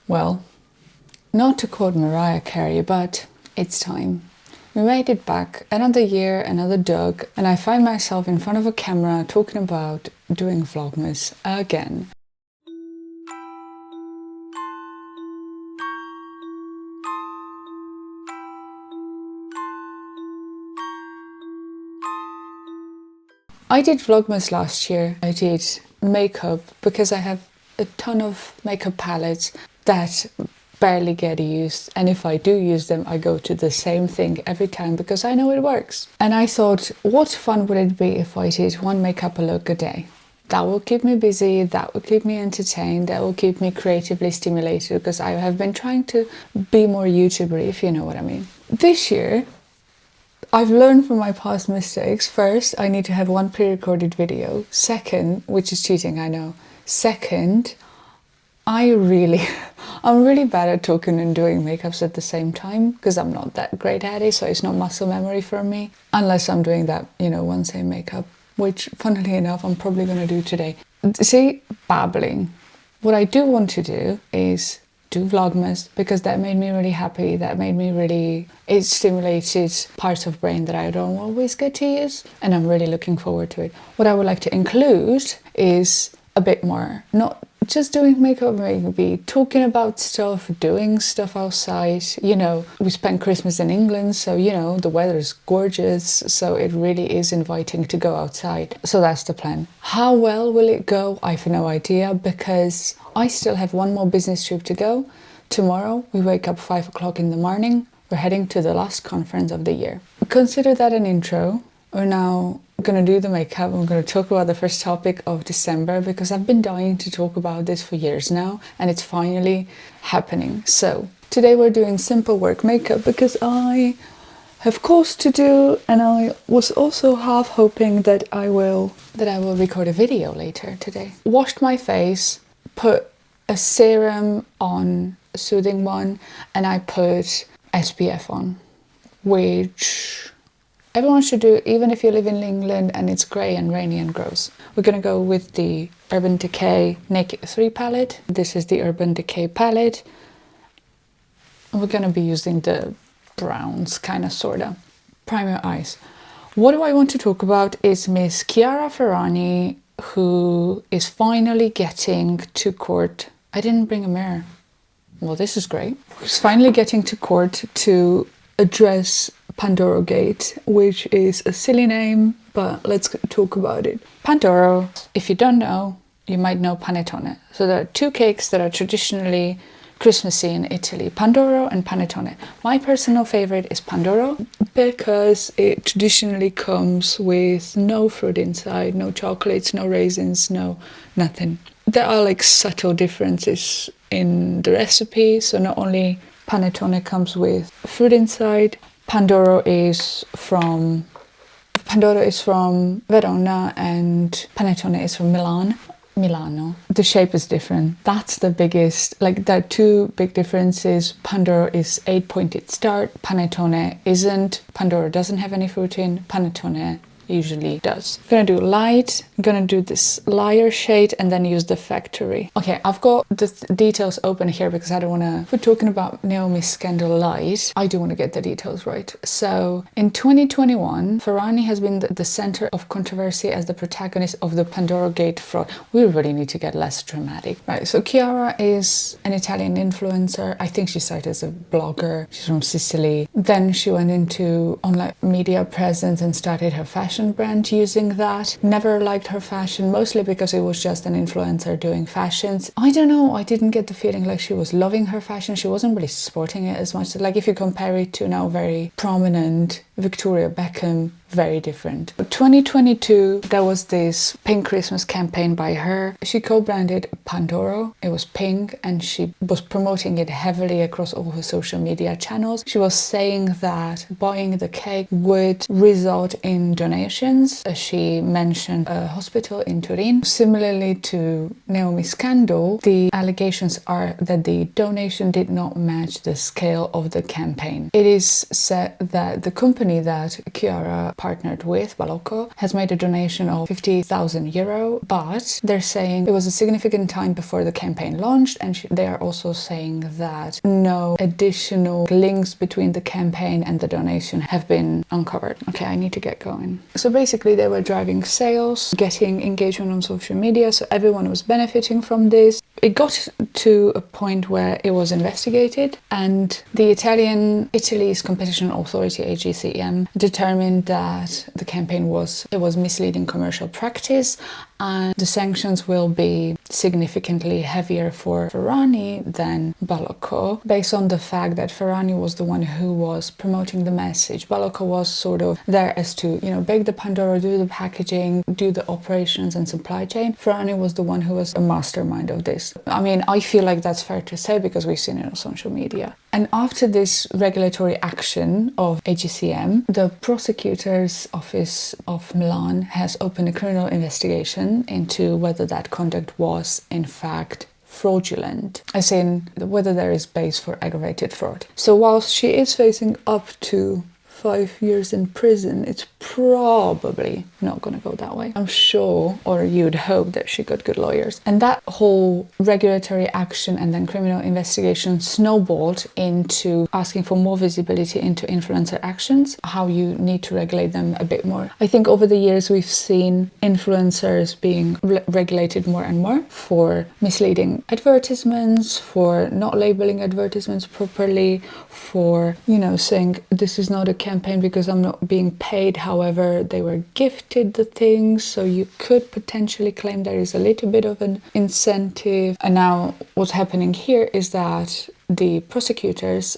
Well, not to quote Mariah Carey, but it's time. We made it back, another year, another Doug, and I find myself in front of a camera talking about doing Vlogmas again. I did Vlogmas last year. I did makeup because I have a ton of makeup palettes that barely get used, and if I do use them I go to the same thing every time because I know it works. And I thought, what fun would it be if I did one makeup look a day? That will keep me busy, that will keep me entertained, that will keep me creatively stimulated, because I have been trying to be more YouTuber, if you know what I mean. This year I've learned from my past mistakes. First, I need to have one pre-recorded video. Second, which is cheating, I know. Second, I'm really bad at talking and doing makeups at the same time because I'm not that great at it, so it's not muscle memory for me. Unless I'm doing that, one same makeup, which funnily enough, I'm probably going to do today. See, babbling. What I do want to do is do Vlogmas because that made me really happy. It stimulated parts of brain that I don't always get to use, and I'm really looking forward to it. What I would like to include is a bit more, not just doing makeup, maybe talking about stuff, doing stuff outside. We spent Christmas in England, so the weather is gorgeous, so it really is inviting to go outside. So that's the plan. How well will it go? I have no idea because I still have one more business trip to go. Tomorrow we wake up 5 o'clock in the morning. We're heading to the last conference of the year. Consider that an intro. We're now going to do the makeup. I'm going to talk about the first topic of December because I've been dying to talk about this for years now, and it's finally happening. So today we're doing simple work makeup because I have course to do, and I was also half hoping that I will record a video later today. Washed my face, put a serum on, a soothing one, and I put SPF on, which everyone should do, even if you live in England and it's grey and rainy and gross. We're going to go with the Urban Decay Naked 3 palette. This is the Urban Decay palette. And we're going to be using the browns, kind of, sort of. Prime your eyes. What do I want to talk about is Miss Chiara Ferragni, who is finally getting to court. I didn't bring a mirror. Well, this is great. She's finally getting to court to address Pandorogate, which is a silly name, but let's talk about it. Pandoro, if you don't know, you might know panettone. So there are two cakes that are traditionally Christmassy in Italy, Pandoro and panettone. My personal favorite is Pandoro because it traditionally comes with no fruit inside, no chocolates, no raisins, no nothing. There are like subtle differences in the recipe, so not only panettone comes with fruit inside, Pandoro is from Verona and panettone is from Milano. The shape is different. That's the biggest, there are two big differences. Pandoro is 8-pointed start, panettone isn't. Pandoro doesn't have any fruit in, panettone usually does. I'm gonna do light, I'm gonna do this lighter shade and then use the factory. Okay, I've got the details open here because I don't wanna, if we're talking about Naomi's Scandal Light, I do wanna get the details right. So in 2021, Ferragni has been the center of controversy as the protagonist of the Pandorogate fraud. We really need to get less dramatic. Right, so Chiara is an Italian influencer. I think she started as a blogger. She's from Sicily. Then she went into online media presence and started her fashion brand using that. Never liked her fashion, mostly because it was just an influencer doing fashions. I don't know, I didn't get the feeling like she was loving her fashion. She wasn't really sporting it as much. Like if you compare it to now very prominent Victoria Beckham, very different. But 2022, there was this pink Christmas campaign by her. She co-branded Pandoro. It was pink and she was promoting it heavily across all her social media channels. She was saying that buying the cake would result in donations. She mentioned a hospital in Turin. Similarly to Naomi's scandal, the allegations are that the donation did not match the scale of the campaign. It is said that the company company that Chiara partnered with, Balocco, has made a donation of €50,000, but they're saying it was a significant time before the campaign launched, and they are also saying that no additional links between the campaign and the donation have been uncovered. Okay, I need to get going. So basically they were driving sales, getting engagement on social media, so everyone was benefiting from this. It got to a point where it was investigated, and the Italy's competition authority, AGCM, determined that the campaign was misleading commercial practice, and the sanctions will be significantly heavier for Ferragni than Balocco, based on the fact that Ferragni was the one who was promoting the message. Balocco was sort of there as to, bake the Pandoro, do the packaging, do the operations and supply chain. Ferragni was the one who was a mastermind of this. I mean, I feel like that's fair to say because we've seen it on social media. And after this regulatory action of AGCM, the prosecutor's office of Milan has opened a criminal investigation into whether that conduct was in fact fraudulent, as in whether there is base for aggravated fraud. So whilst she is facing up to 5 years in prison, it's probably not going to go that way. I'm sure, or you'd hope, that she got good lawyers. And that whole regulatory action and then criminal investigation snowballed into asking for more visibility into influencer actions, how you need to regulate them a bit more. I think over the years we've seen influencers being regulated more and more for misleading advertisements, for not labeling advertisements properly, for, saying this is not a campaign because I'm not being paid. However, they were gifted the things, so you could potentially claim there is a little bit of an incentive. And now what's happening here is that the prosecutors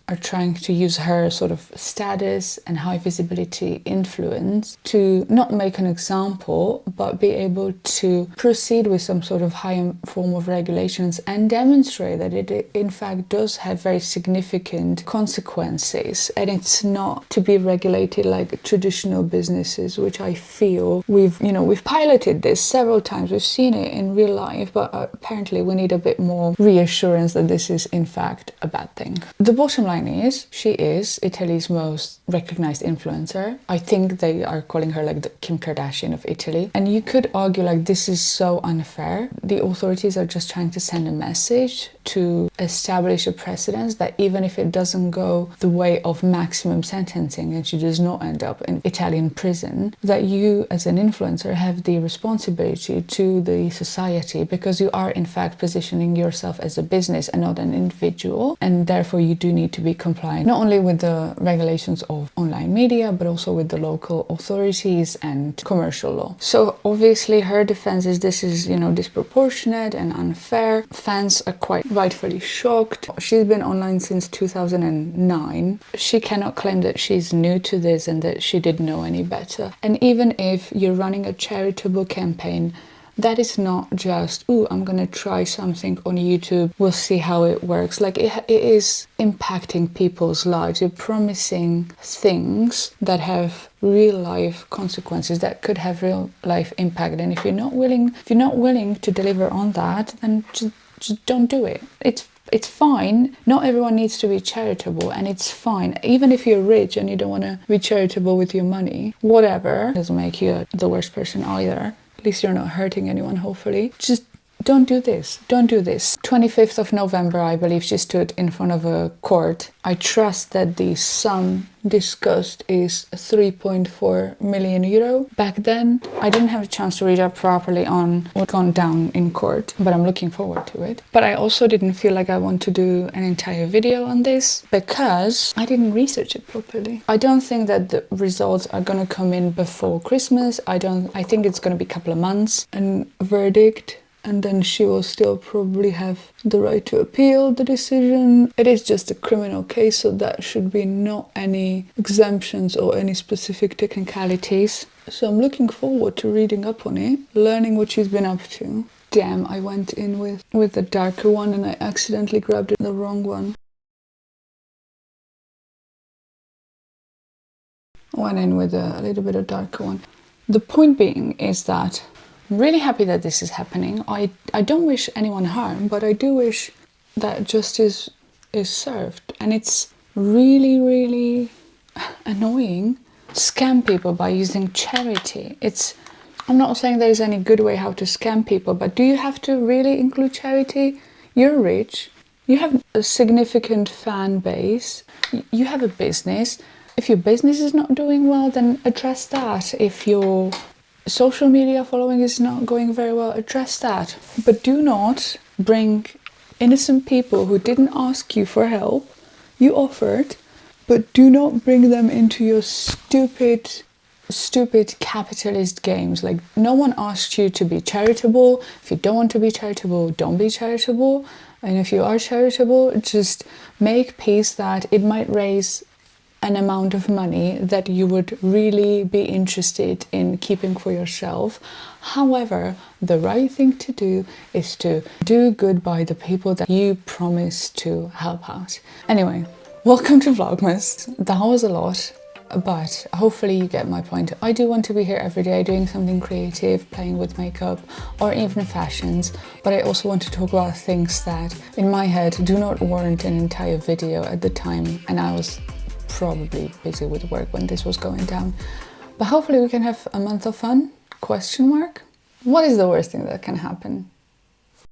are trying to use her sort of status and high visibility influence to not make an example, but be able to proceed with some sort of high form of regulations and demonstrate that it in fact does have very significant consequences, and it's not to be regulated like traditional businesses, which I feel we've piloted this several times, we've seen it in real life, but apparently we need a bit more reassurance that this is in fact a bad thing. The bottom line is, she is Italy's most recognized influencer. I think they are calling her like the Kim Kardashian of Italy. And you could argue like this is so unfair. The authorities are just trying to send a message to establish a precedence that even if it doesn't go the way of maximum sentencing and she does not end up in Italian prison, that you as an influencer have the responsibility to the society, because you are in fact positioning yourself as a business and not an individual, and therefore you do need to be compliant not only with the regulations of online media but also with the local authorities and commercial law. So obviously her defense is this is disproportionate and unfair. Fans are quite rightfully shocked. She's been online since 2009. She cannot claim that she's new to this and that she didn't know any better. And even if you're running a charitable campaign, that is not just, I'm gonna try something on YouTube, we'll see how it works. Like it is impacting people's lives. You're promising things that have real life consequences, that could have real life impact. And if you're not willing to deliver on that, then just don't do it. It's fine. Not everyone needs to be charitable, and it's fine. Even if you're rich and you don't want to be charitable with your money, whatever, doesn't make you the worst person either. At least you're not hurting anyone, hopefully. Just don't do this. Don't do this. 25th of November, I believe, she stood in front of a court. I trust that the sum discussed is €3.4 million. Back then, I didn't have a chance to read up properly on what's gone down in court, but I'm looking forward to it. But I also didn't feel like I want to do an entire video on this because I didn't research it properly. I don't think that the results are going to come in before Christmas. I think it's going to be a couple of months and a verdict. And then she will still probably have the right to appeal the decision. It is just a criminal case, so that should be not any exemptions or any specific technicalities. So I'm looking forward to reading up on it, learning what she's been up to. Damn, I went in with the darker one and I accidentally grabbed the wrong one. I went in with a little bit of darker one. The point being is that I'm really happy that this is happening. I don't wish anyone harm, but I do wish that justice is served. And it's really, really annoying, scam people by using charity. I'm not saying there's any good way how to scam people, but do you have to really include charity? You're rich, you have a significant fan base, you have a business. If your business is not doing well, then address that. If your social media following is not going very well, address that. But do not bring innocent people who didn't ask you for help. You offered, but do not bring them into your stupid capitalist games. Like, no one asked you to be charitable. If you don't want to be charitable, don't be charitable. And if you are charitable, just make peace that it might raise an amount of money that you would really be interested in keeping for yourself. However, the right thing to do is to do good by the people that you promise to help out. Anyway, welcome to Vlogmas. That was a lot, but hopefully you get my point. I do want to be here every day doing something creative, playing with makeup or even fashions, but I also want to talk about things that in my head do not warrant an entire video at the time, and I was probably busy with work when this was going down. But hopefully we can have a month of fun? Question mark? What is the worst thing that can happen?